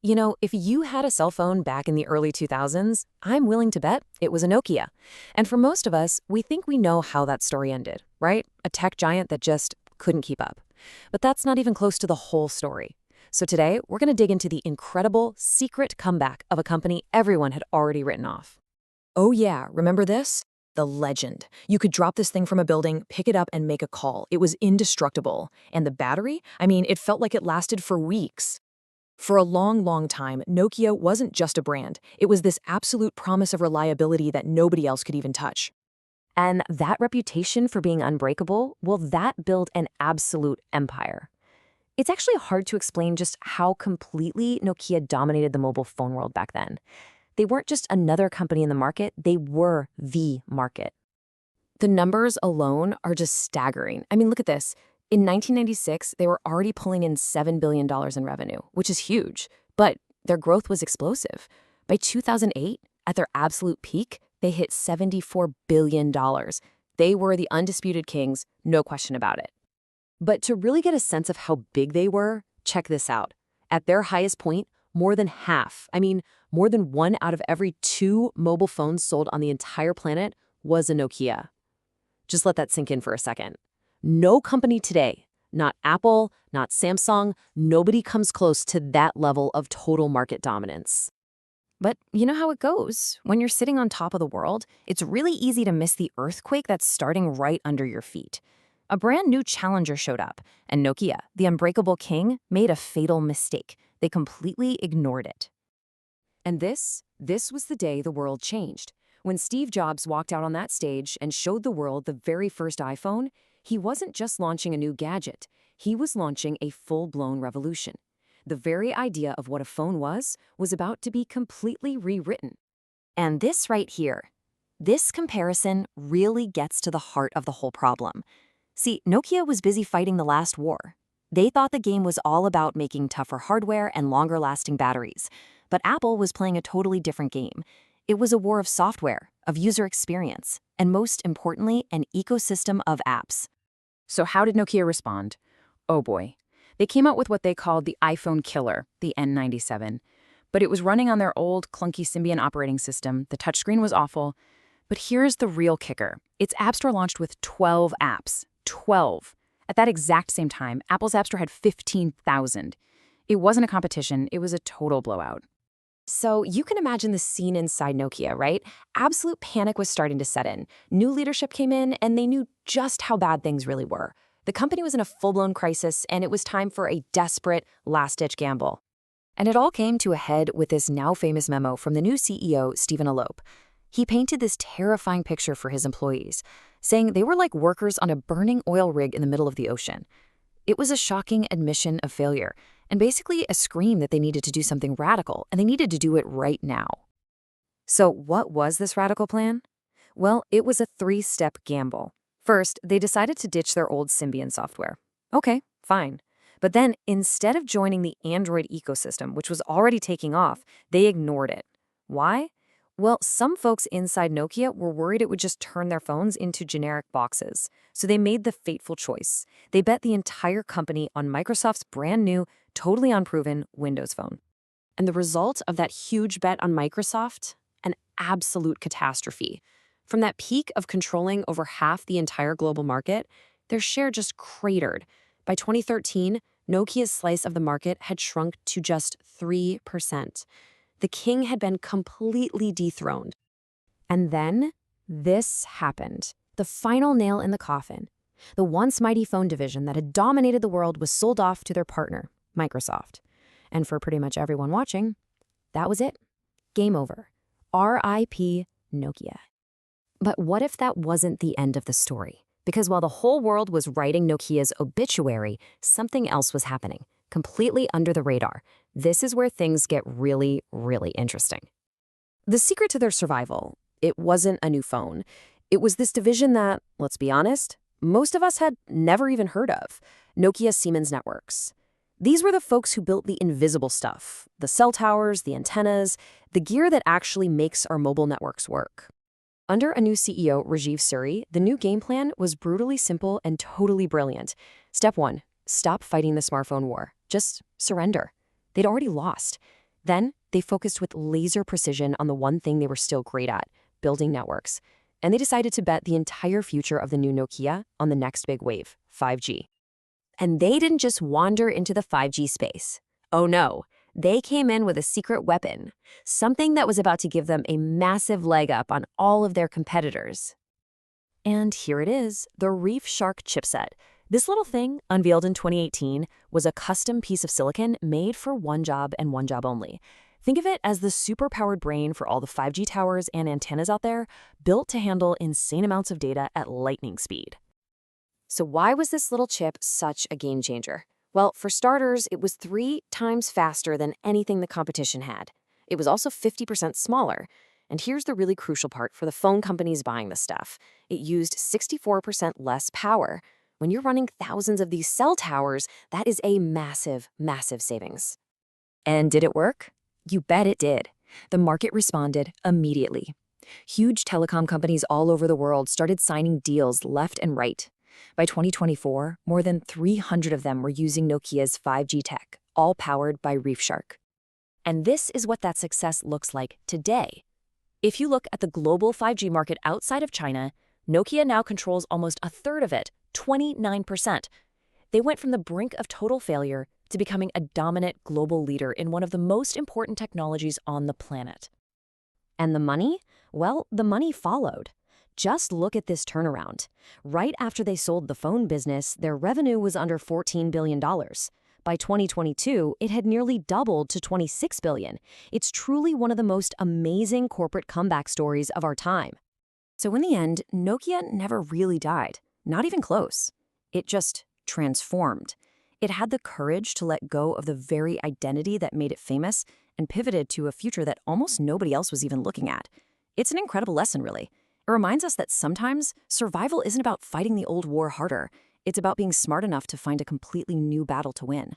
You know, if you had a cell phone back in the early 2000s, I'm willing to bet it was a Nokia. And for most of us, we think we know how that story ended, right? A tech giant that just couldn't keep up. But that's not even close to the whole story. So today, we're going to dig into the incredible, secret comeback of a company everyone had already written off. Oh yeah, remember this? The legend. You could drop this thing from a building, pick it up, and make a call. It was indestructible. And the battery? I mean, it felt like it lasted for weeks. For a long, long time, Nokia wasn't just a brand. It was this absolute promise of reliability that nobody else could even touch. And that reputation for being unbreakable, well, that built an absolute empire. It's actually hard to explain just how completely Nokia dominated the mobile phone world back then. They weren't just another company in the market, they were the market. The numbers alone are just staggering. I mean, look at this. In 1996, they were already pulling in $7 billion in revenue, which is huge, but their growth was explosive. By 2008, at their absolute peak, they hit $74 billion. They were the undisputed kings, no question about it. But to really get a sense of how big they were, check this out. At their highest point, more than half, more than 1 out of every 2 mobile phones sold on the entire planet was a Nokia. Just let that sink in for a second. No company today, not Apple, not Samsung, nobody comes close to that level of total market dominance. But you know how it goes. When you're sitting on top of the world, it's really easy to miss the earthquake that's starting right under your feet. A brand new challenger showed up, and Nokia, the unbreakable king, made a fatal mistake. They completely ignored it. And this was the day the world changed. When Steve Jobs walked out on that stage and showed the world the very first iPhone, he wasn't just launching a new gadget. He was launching a full-blown revolution. The very idea of what a phone was about to be completely rewritten. And this right here, this comparison really gets to the heart of the whole problem. See, Nokia was busy fighting the last war. They thought the game was all about making tougher hardware and longer-lasting batteries. But Apple was playing a totally different game. It was a war of software, of user experience, and most importantly, an ecosystem of apps. So how did Nokia respond? Oh boy. They came out with what they called the iPhone killer, the N97. But it was running on their old, clunky Symbian operating system. The touchscreen was awful. But here's the real kicker. Its App Store launched with 12 apps. 12. At that exact same time, Apple's App Store had 15,000. It wasn't a competition, it was a total blowout. So you can imagine the scene inside Nokia, right? Absolute panic was starting to set in. New leadership came in, and they knew just how bad things really were. The company was in a full-blown crisis, and it was time for a desperate, last-ditch gamble. And it all came to a head with this now famous memo from the new CEO, Stephen Elope. He painted this terrifying picture for his employees, saying they were like workers on a burning oil rig in the middle of the ocean. It was a shocking admission of failure, and basically a scream that they needed to do something radical, and they needed to do it right now. So what was this radical plan? Well, it was a 3-step gamble. First, they decided to ditch their old Symbian software. Okay, fine. But then, instead of joining the Android ecosystem, which was already taking off, they ignored it. Why? Well, some folks inside Nokia were worried it would just turn their phones into generic boxes. So they made the fateful choice. They bet the entire company on Microsoft's brand new, totally unproven Windows Phone. And the result of that huge bet on Microsoft? An absolute catastrophe. From that peak of controlling over half the entire global market, their share just cratered. By 2013, Nokia's slice of the market had shrunk to just 3%. The king had been completely dethroned. And then this happened. The final nail in the coffin. The once mighty phone division that had dominated the world was sold off to their partner, Microsoft. And for pretty much everyone watching, that was it. Game over. R.I.P. Nokia. But what if that wasn't the end of the story? Because while the whole world was writing Nokia's obituary, something else was happening, completely under the radar. This is where things get really, really interesting. The secret to their survival, it wasn't a new phone. It was this division that, let's be honest, most of us had never even heard of, Nokia Siemens Networks. These were the folks who built the invisible stuff, the cell towers, the antennas, the gear that actually makes our mobile networks work. Under a new CEO, Rajiv Suri, the new game plan was brutally simple and totally brilliant. Step 1, stop fighting the smartphone war. Just surrender. They'd already lost. Then, they focused with laser precision on the one thing they were still great at, building networks. And they decided to bet the entire future of the new Nokia on the next big wave, 5G. And they didn't just wander into the 5G space. Oh no, they came in with a secret weapon, something that was about to give them a massive leg up on all of their competitors. And here it is, the Reef Shark chipset. This little thing, unveiled in 2018, was a custom piece of silicon made for one job and one job only. Think of it as the super-powered brain for all the 5G towers and antennas out there, built to handle insane amounts of data at lightning speed. So why was this little chip such a game changer? Well, for starters, it was 3 times faster than anything the competition had. It was also 50% smaller. And here's the really crucial part for the phone companies buying this stuff. It used 64% less power. When you're running thousands of these cell towers, that is a massive, massive savings. And did it work? You bet it did. The market responded immediately. Huge telecom companies all over the world started signing deals left and right. By 2024, more than 300 of them were using Nokia's 5G tech, all powered by Reef Shark. And this is what that success looks like today. If you look at the global 5G market outside of China, Nokia now controls almost a third of it, 29%. They went from the brink of total failure to becoming a dominant global leader in one of the most important technologies on the planet. And the money? Well, the money followed. Just look at this turnaround. Right after they sold the phone business, their revenue was under $14 billion. By 2022, it had nearly doubled to $26 billion. It's truly one of the most amazing corporate comeback stories of our time. So in the end, Nokia never really died. Not even close. It just transformed. It had the courage to let go of the very identity that made it famous and pivoted to a future that almost nobody else was even looking at. It's an incredible lesson, really. It reminds us that sometimes survival isn't about fighting the old war harder. It's about being smart enough to find a completely new battle to win.